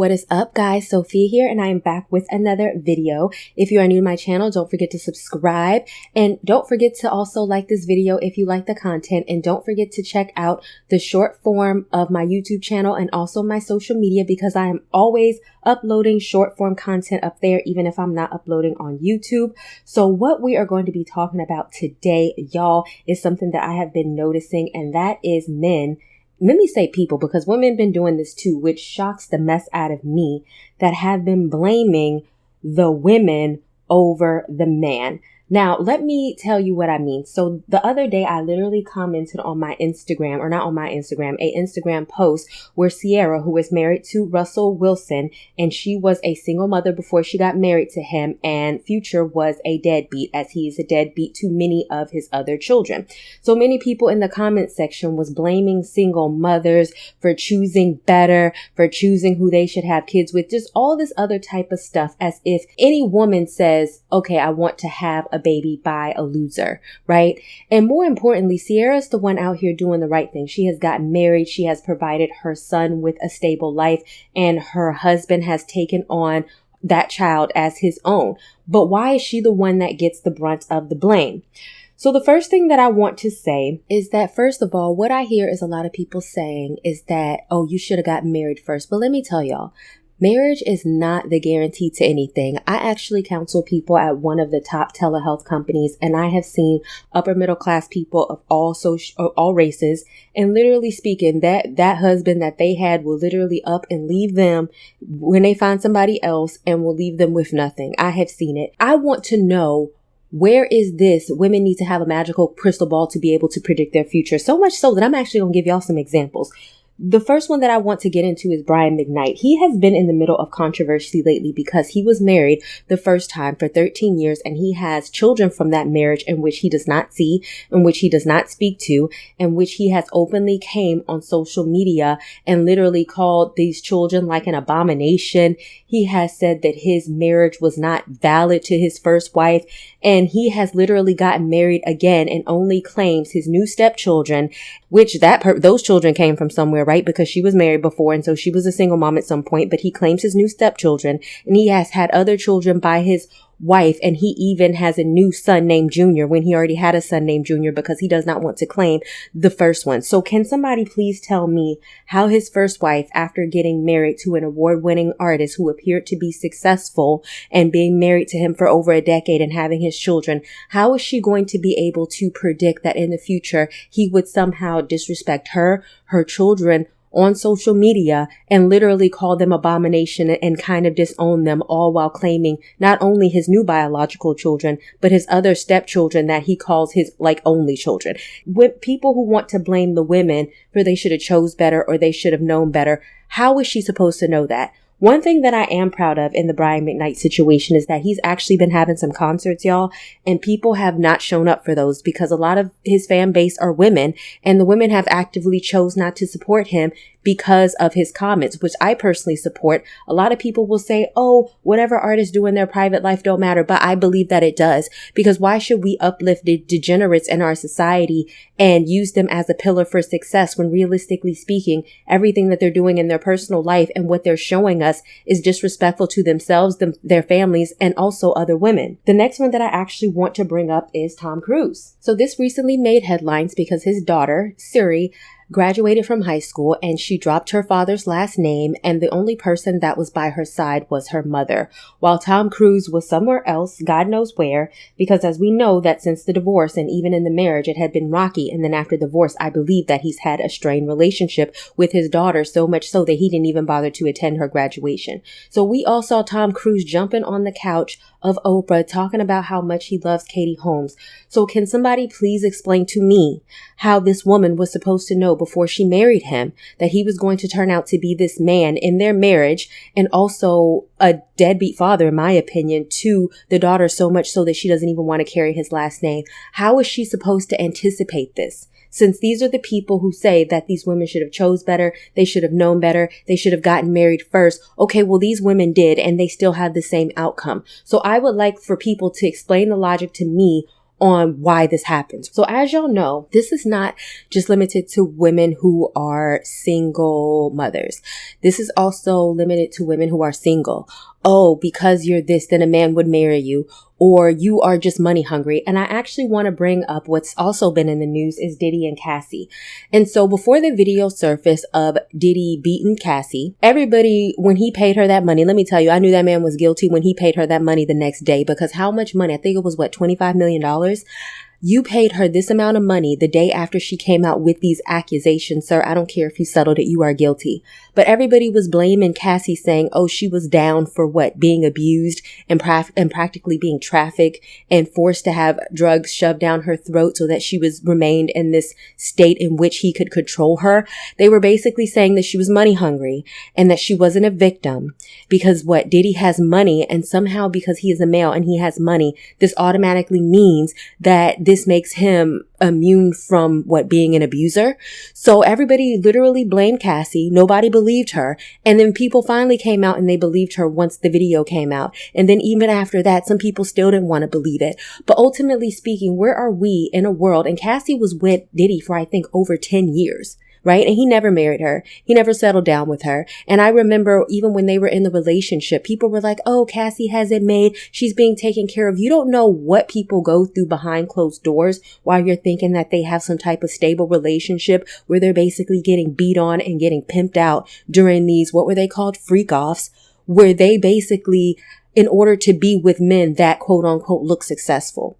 What is up, guys? Sophia here, and I am back with another video. If you are new to my channel, don't forget to subscribe, and don't forget to also like this video if you like the content, and don't forget to check out the short form of my YouTube channel and also my social media, because I am always uploading short form content up there, even if I'm not uploading on YouTube. So what we are going to be talking about today, y'all, is something that I have been noticing, and that is men. Let me say people, because women have been doing this too, which shocks the mess out of me, that have been blaming the women over the man. Now, let me tell you what I mean. So the other day, I literally commented on my Instagram, or not on my Instagram, a Instagram post where Sierra, who is married to Russell Wilson, and she was a single mother before she got married to him, and Future was a deadbeat, as he is a deadbeat to many of his other children. So many people in the comment section was blaming single mothers for choosing better, for choosing who they should have kids with, just all this other type of stuff, as if any woman says, okay, I want to have a baby by a loser, right? And more importantly, Sierra's the one out here doing the right thing. She has gotten married. She has provided her son with a stable life, and her husband has taken on that child as his own. But why is she the one that gets the brunt of the blame? So the first thing that I want to say is that, first of all, what I hear is a lot of people saying is that, oh, you should have gotten married first. But let me tell y'all, marriage is not the guarantee to anything. I actually counsel people at one of the top telehealth companies, and I have seen upper middle class people of all races, and literally speaking, that husband that they had will literally up and leave them when they find somebody else, and will leave them with nothing. I have seen it. I want to know, where is this? Women need to have a magical crystal ball to be able to predict their future. So much so that I'm actually going to give y'all some examples. The first one that I want to get into is Brian McKnight. He has been in the middle of controversy lately because he was married the first time for 13 years, and he has children from that marriage in which he does not see, in which he does not speak to, in which he has openly came on social media and literally called these children like an abomination. He has said that his marriage was not valid to his first wife, and he has literally gotten married again and only claims his new stepchildren, which those children came from somewhere, right? Because she was married before, and so she was a single mom at some point, but he claims his new stepchildren, and he has had other children by his wife, and he even has a new son named Junior when he already had a son named Junior, because he does not want to claim the first one. So can somebody please tell me how his first wife, after getting married to an award-winning artist who appeared to be successful and being married to him for over a decade and having his children, how is she going to be able to predict that in the future he would somehow disrespect her children on social media and literally call them abomination and kind of disown them, all while claiming not only his new biological children, but his other stepchildren that he calls his only children? With people who want to blame the women for they should have chose better or they should have known better, how is she supposed to know that? One thing that I am proud of in the Brian McKnight situation is that he's actually been having some concerts, y'all, and people have not shown up for those because a lot of his fan base are women, and the women have actively chose not to support him because of his comments, which I personally support. A lot of people will say, oh, whatever artists do in their private life don't matter, but I believe that it does, because why should we uplift the degenerates in our society and use them as a pillar for success when, realistically speaking, everything that they're doing in their personal life and what they're showing us is disrespectful to themselves, their families, and also other women. The next one that I actually want to bring up is Tom Cruise. So this recently made headlines because his daughter, Siri, graduated from high school, and she dropped her father's last name, and the only person that was by her side was her mother, while Tom Cruise was somewhere else, God knows where, because as we know that since the divorce and even in the marriage, it had been rocky, and then after divorce, I believe that he's had a strained relationship with his daughter, so much so that he didn't even bother to attend her graduation. So we all saw Tom Cruise jumping on the couch of Oprah talking about how much he loves Katie Holmes. So can somebody please explain to me how this woman was supposed to know before she married him that he was going to turn out to be this man in their marriage, and also a deadbeat father, in my opinion, to the daughter, so much so that she doesn't even want to carry his last name? How is she supposed to anticipate this? Since these are the people who say that these women should have chose better, they should have known better, they should have gotten married first. Okay, well, these women did, and they still had the same outcome. So I would like for people to explain the logic to me on why this happens. So as y'all know, this is not just limited to women who are single mothers. This is also limited to women who are single. Oh, because you're this, then a man would marry you, or you are just money hungry. And I actually want to bring up what's also been in the news is Diddy and Cassie. And so before the video surfaced of Diddy beating Cassie, everybody, when he paid her that money, let me tell you, I knew that man was guilty when he paid her that money the next day, because how much money? I think it was $25 million. You paid her this amount of money the day after she came out with these accusations. Sir, I don't care if you settled it, you are guilty. But everybody was blaming Cassie, saying, oh, she was down for what? Being abused and practically being trafficked and forced to have drugs shoved down her throat so that she remained in this state in which he could control her. They were basically saying that she was money hungry and that she wasn't a victim because Diddy has money, and somehow because he is a male and he has money, this automatically means that this makes him immune from being an abuser. So everybody literally blamed Cassie. Nobody believed her. And then people finally came out and they believed her once the video came out. And then even after that, some people still didn't want to believe it. But ultimately speaking, where are we in a world? And Cassie was with Diddy for, I think, over 10 years. Right? And he never married her. He never settled down with her. And I remember even when they were in the relationship, people were like, oh, Cassie has it made. She's being taken care of. You don't know what people go through behind closed doors while you're thinking that they have some type of stable relationship where they're basically getting beat on and getting pimped out during these, what were they called? Freak offs, where they basically, in order to be with men that quote unquote look successful.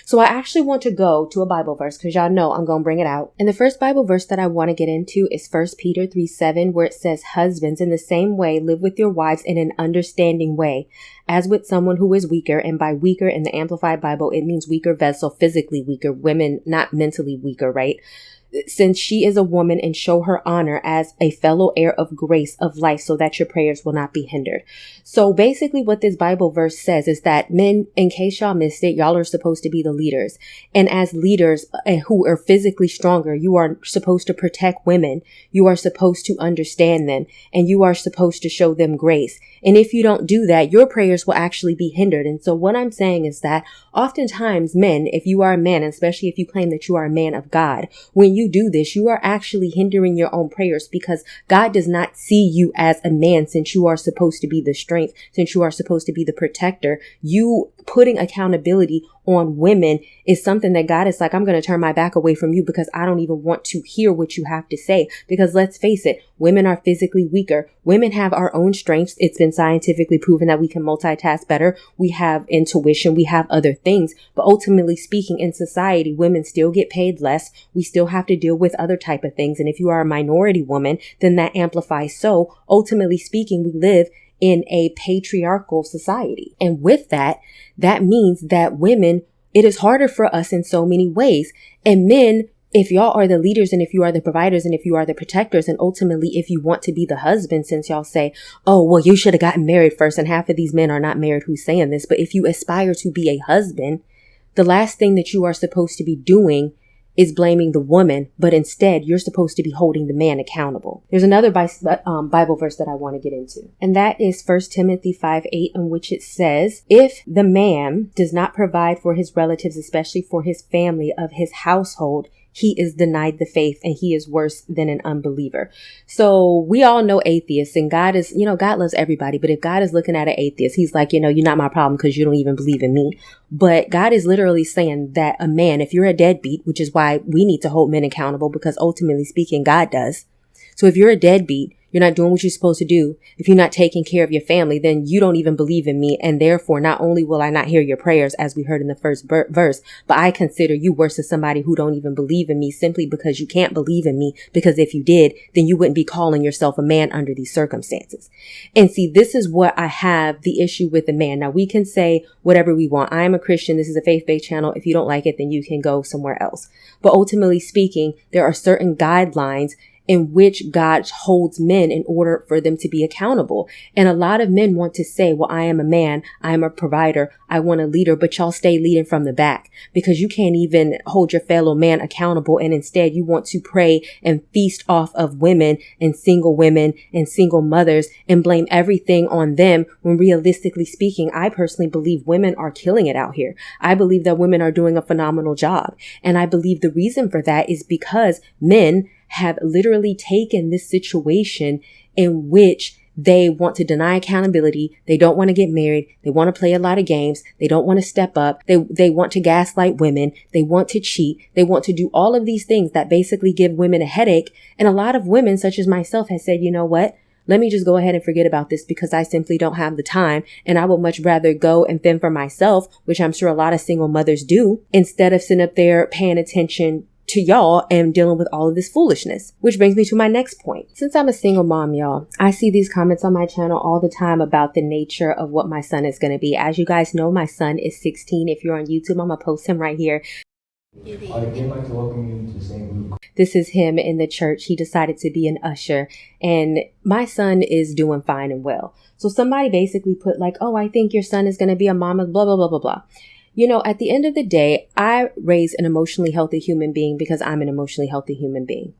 So I actually want to go to a Bible verse because y'all know I'm going to bring it out. And the first Bible verse that I want to get into is 1 Peter 3:7, where it says, husbands, in the same way, live with your wives in an understanding way, as with someone who is weaker. And by weaker in the Amplified Bible, it means weaker vessel, physically weaker, women, not mentally weaker, right? Since she is a woman, and show her honor as a fellow heir of grace of life, so that your prayers will not be hindered. So basically what this Bible verse says is that men, in case y'all missed it, y'all are supposed to be the leaders. And as leaders who are physically stronger, you are supposed to protect women. You are supposed to understand them, and you are supposed to show them grace. And if you don't do that, your prayers will actually be hindered. And so what I'm saying is that oftentimes men, if you are a man, especially if you claim that you are a man of God, when you do this, you are actually hindering your own prayers, because God does not see you as a man, since you are supposed to be the strength, since you are supposed to be the protector. You putting accountability on women is something that God is like, I'm going to turn my back away from you because I don't even want to hear what you have to say. Because let's face it, women are physically weaker. Women have our own strengths. It's been scientifically proven that we can multitask better. We have intuition. We have other things. But ultimately speaking, in society, women still get paid less. We still have to deal with other type of things. And if you are a minority woman, then that amplifies. So ultimately speaking, we live in a patriarchal society. And with that, that means that women, it is harder for us in so many ways. And men, if y'all are the leaders and if you are the providers and if you are the protectors, and ultimately if you want to be the husband, since y'all say, oh, well, you should have gotten married first. And half of these men are not married who's saying this. But if you aspire to be a husband, the last thing that you are supposed to be doing is blaming the woman, but instead you're supposed to be holding the man accountable. There's another Bible verse that I want to get into, and that is 1 Timothy 5:8, in which it says, if the man does not provide for his relatives, especially for his family of his household, he is denied the faith, and he is worse than an unbeliever. So we all know atheists, and God is, God loves everybody. But if God is looking at an atheist, he's like, you're not my problem because you don't even believe in me. But God is literally saying that a man, if you're a deadbeat, which is why we need to hold men accountable, because ultimately speaking, God does. So if you're a deadbeat, you're not doing what you're supposed to do, if you're not taking care of your family, then you don't even believe in me. And therefore, not only will I not hear your prayers, as we heard in the first verse, but I consider you worse than somebody who don't even believe in me, simply because you can't believe in me. Because if you did, then you wouldn't be calling yourself a man under these circumstances. And see, this is what I have the issue with the man. Now, we can say whatever we want. I am a Christian. This is a faith-based channel. If you don't like it, then you can go somewhere else. But ultimately speaking, there are certain guidelines in which God holds men in order for them to be accountable. And a lot of men want to say, well, I am a man, I am a provider, I want a leader, but y'all stay leading from the back because you can't even hold your fellow man accountable. And instead you want to pray and feast off of women and single mothers and blame everything on them, when realistically speaking, I personally believe women are killing it out here. I believe that women are doing a phenomenal job. And I believe the reason for that is because men have literally taken this situation in which they want to deny accountability. They don't want to get married. They want to play a lot of games. They don't want to step up. They want to gaslight women. They want to cheat. They want to do all of these things that basically give women a headache. And a lot of women, such as myself, has said, you know what? Let me just go ahead and forget about this because I simply don't have the time. And I would much rather go and fend for myself, which I'm sure a lot of single mothers do, instead of sitting up there paying attention to y'all and dealing with all of this foolishness. Which brings me to my next point. Since I'm a single mom, y'all, I see these comments on my channel all the time about the nature of what my son is going to be. As you guys know, my son is 16. If you're on YouTube, I'm going to post him right here. I'd again like to welcome you to St. Luke. This is him in the church. He decided to be an usher, and my son is doing fine and well. So somebody basically put like, oh, I think your son is going to be a mama, blah, blah, blah, blah, blah. You know, at the end of the day, I raise an emotionally healthy human being because I'm an emotionally healthy human being.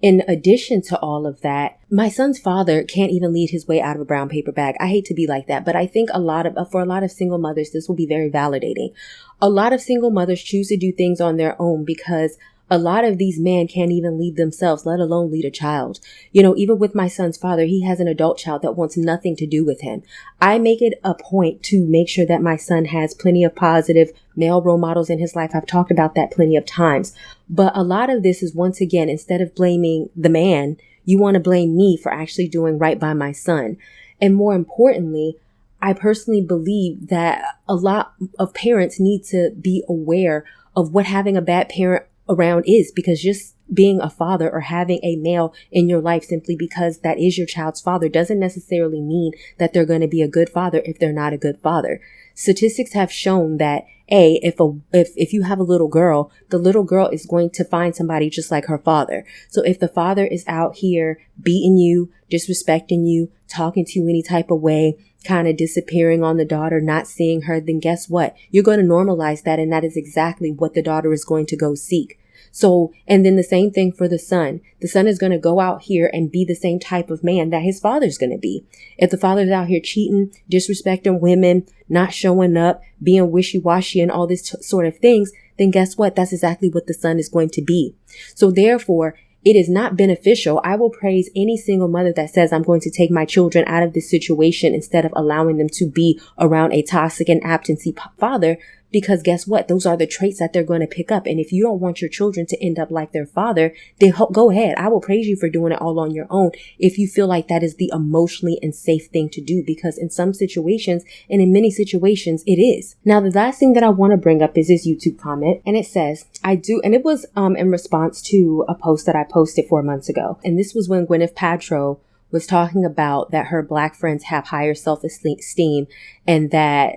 In addition to all of that, my son's father can't even lead his way out of a brown paper bag. I hate to be like that, but I think for a lot of single mothers, this will be very validating. A lot of single mothers choose to do things on their own because a lot of these men can't even lead themselves, let alone lead a child. You know, even with my son's father, he has an adult child that wants nothing to do with him. I make it a point to make sure that my son has plenty of positive male role models in his life. I've talked about that plenty of times. But a lot of this is, once again, instead of blaming the man, you want to blame me for actually doing right by my son. And more importantly, I personally believe that a lot of parents need to be aware of what having a bad parent around is, because just being a father or having a male in your life simply because that is your child's father doesn't necessarily mean that they're going to be a good father if they're not a good father. Statistics have shown that if you have a little girl, the little girl is going to find somebody just like her father. So if the father is out here beating you, disrespecting you, talking to you any type of way, kind of disappearing on the daughter, not seeing her, then guess what? You're going to normalize that. And that is exactly what the daughter is going to go seek. So, and then the same thing for the son. The son is going to go out here and be the same type of man that his father's going to be. If the father's out here cheating, disrespecting women, not showing up, being wishy-washy and all this sort of things, then guess what? That's exactly what the son is going to be. So therefore, it is not beneficial. I will praise any single mother that says, I'm going to take my children out of this situation instead of allowing them to be around a toxic and absentee father. Because guess what? Those are the traits that they're going to pick up. And if you don't want your children to end up like their father, then go ahead. I will praise you for doing it all on your own if you feel like that is the emotionally and safe thing to do. Because in some situations and in many situations, it is. Now, the last thing that I want to bring up is this YouTube comment. And it says, and it was in response to a post that I posted 4 months ago. And this was when Gwyneth Paltrow was talking about that her Black friends have higher self-esteem and that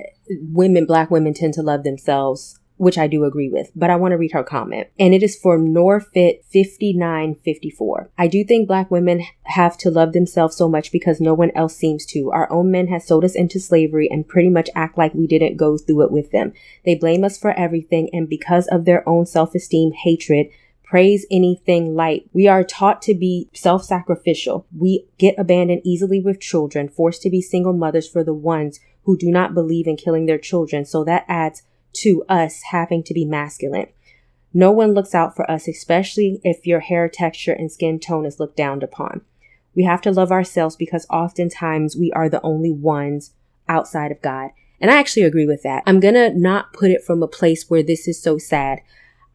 Black women tend to love themselves, which I do agree with. But I want to read her comment. And it is for Norfit 5954. I do think Black women have to love themselves so much because no one else seems to. Our own men have sold us into slavery and pretty much act like we didn't go through it with them. They blame us for everything, and because of their own self-esteem, hatred, praise anything light. We are taught to be self-sacrificial. We get abandoned easily with children, forced to be single mothers for the ones who do not believe in killing their children. So that adds to us having to be masculine. No one looks out for us, especially if your hair texture and skin tone is looked down upon. We have to love ourselves because oftentimes we are the only ones outside of God. And I actually agree with that. I'm going to not put it from a place where this is so sad.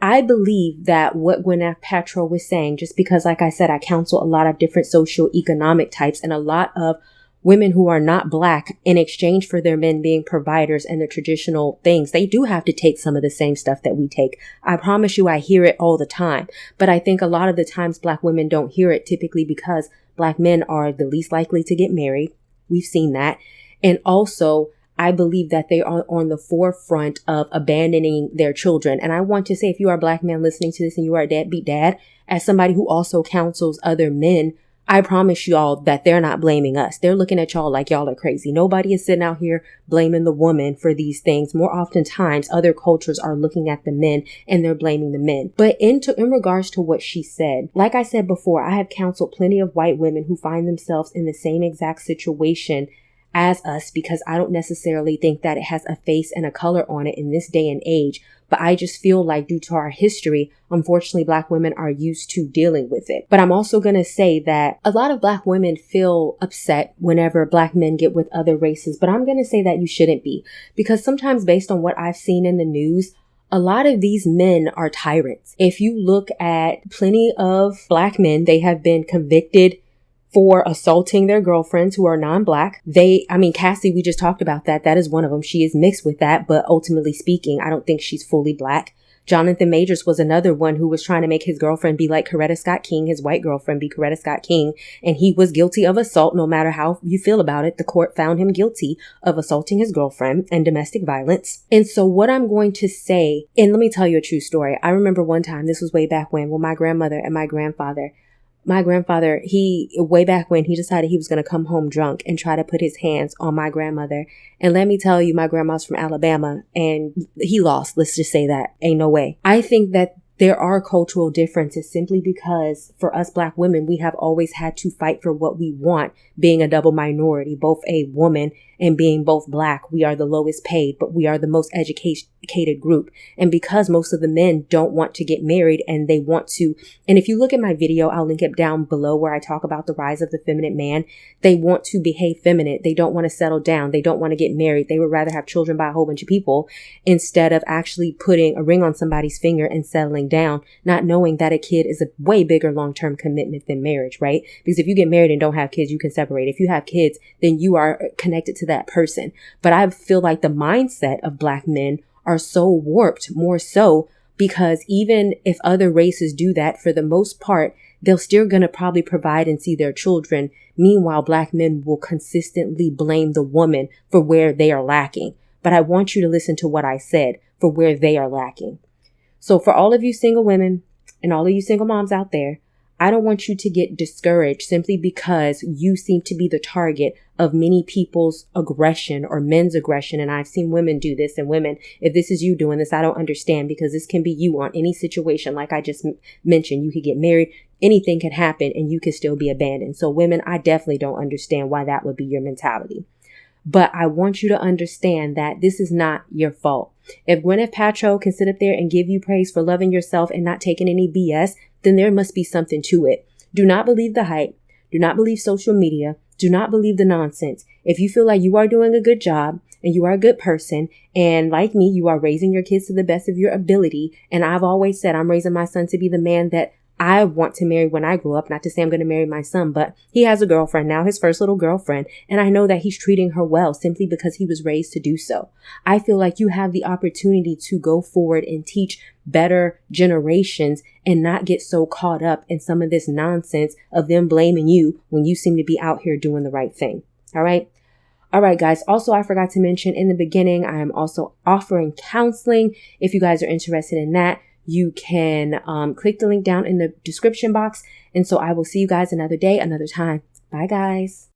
I believe that what Gwyneth Paltrow was saying, just because, like I said, I counsel a lot of different socioeconomic types and a lot of women who are not Black, in exchange for their men being providers and the traditional things, they do have to take some of the same stuff that we take. I promise you, I hear it all the time. But I think a lot of the times Black women don't hear it, typically because Black men are the least likely to get married. We've seen that. And also, I believe that they are on the forefront of abandoning their children. And I want to say, if you are a Black man listening to this and you are a deadbeat dad, as somebody who also counsels other men, I promise y'all that they're not blaming us. They're looking at y'all like y'all are crazy. Nobody is sitting out here blaming the woman for these things. More oftentimes, other cultures are looking at the men and they're blaming the men. But in regards to what she said, like I said before, I have counseled plenty of white women who find themselves in the same exact situation as us, because I don't necessarily think that it has a face and a color on it in this day and age. But I just feel like due to our history, unfortunately, Black women are used to dealing with it. But I'm also going to say that a lot of Black women feel upset whenever Black men get with other races. But I'm going to say that you shouldn't be, because sometimes based on what I've seen in the news, a lot of these men are tyrants. If you look at plenty of Black men, they have been convicted for assaulting their girlfriends who are non-Black. Cassie, we just talked about that. That is one of them. She is mixed with that, but ultimately speaking, I don't think she's fully Black. Jonathan Majors was another one who was trying to make his girlfriend be like Coretta Scott King, his white girlfriend be Coretta Scott King, and he was guilty of assault. No matter how you feel about it, the court found him guilty of assaulting his girlfriend and domestic violence. And so what I'm going to say, and let me tell you a true story. I remember one time, this was way back when my grandmother and my grandfather, way back when, he decided he was going to come home drunk and try to put his hands on my grandmother. And let me tell you, my grandma's from Alabama and he lost. Let's just say that. Ain't no way. I think that there are cultural differences simply because for us Black women, we have always had to fight for what we want, being a double minority, both a woman and being both Black. We are the lowest paid, but we are the most educated group. And because most of the men don't want to get married and they want to, and if you look at my video, I'll link it down below where I talk about the rise of the feminine man. They want to behave feminine. They don't want to settle down. They don't want to get married. They would rather have children by a whole bunch of people instead of actually putting a ring on somebody's finger and settling down, not knowing that a kid is a way bigger long-term commitment than marriage, right? Because if you get married and don't have kids, you can separate. If you have kids, then you are connected to that person. But I feel like the mindset of Black men are so warped, more so because even if other races do that, for the most part, they're still going to probably provide and see their children. Meanwhile, Black men will consistently blame the woman for where they are lacking. But I want you to listen to what I said for where they are lacking. So for all of you single women and all of you single moms out there, I don't want you to get discouraged simply because you seem to be the target of many people's aggression or men's aggression. And I've seen women do this, and women, if this is you doing this, I don't understand, because this can be you on any situation. Like I just mentioned, you could get married, anything can happen and you could still be abandoned. So women, I definitely don't understand why that would be your mentality. But I want you to understand that this is not your fault. If Gwyneth Paltrow can sit up there and give you praise for loving yourself and not taking any BS, then there must be something to it. Do not believe the hype. Do not believe social media. Do not believe the nonsense. If you feel like you are doing a good job and you are a good person, and like me, you are raising your kids to the best of your ability, and I've always said I'm raising my son to be the man that I want to marry when I grow up. Not to say I'm going to marry my son, but he has a girlfriend now, his first little girlfriend. And I know that he's treating her well simply because he was raised to do so. I feel like you have the opportunity to go forward and teach better generations and not get so caught up in some of this nonsense of them blaming you when you seem to be out here doing the right thing. All right. All right, guys. Also, I forgot to mention in the beginning, I am also offering counseling. If you guys are interested in that, you can click the link down in the description box. And so I will see you guys another day, another time. Bye, guys.